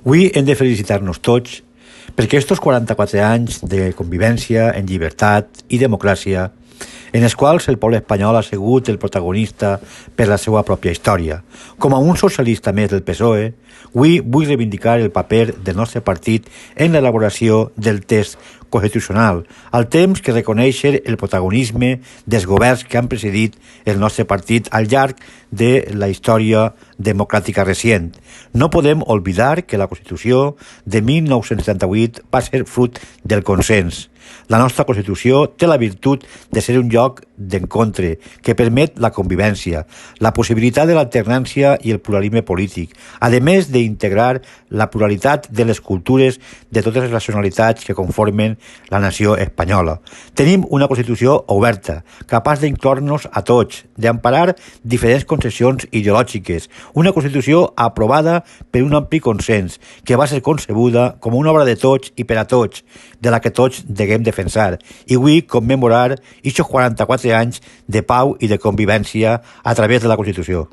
Avui hem de felicitar-nos tots perquè estos 44 anys de convivència en llibertat i democràcia, en els quals el poble espanyol ha sigut el protagonista per la seva pròpia història. Com a un socialista més del PSOE, avui vull reivindicar el paper del nostre partit en l'elaboració del text constitucional, al temps que reconèixer el protagonisme dels governs que han precedit el nostre partit al llarg de la història democràtica recent. No podem oblidar que la Constitució de 1978 va ser fruit del consens. La nostra Constitució té la virtut de ser un lloc d'encontre que permet la convivència, la possibilitat de l'alternància i el pluralisme polític, a més d'integrar la pluralitat de les cultures de totes les nacionalitats que conformen la nació espanyola. Tenim una Constitució oberta, capaç d'incloure-nos a tots, d'emparar diferents concepcions ideològiques, una Constitució aprovada per un ampli consens, que va ser concebuda com una obra de tots i per a tots, de la que tots deguem defensar, i avui commemorar aquests 44 anys de pau i de convivència a través de la Constitució.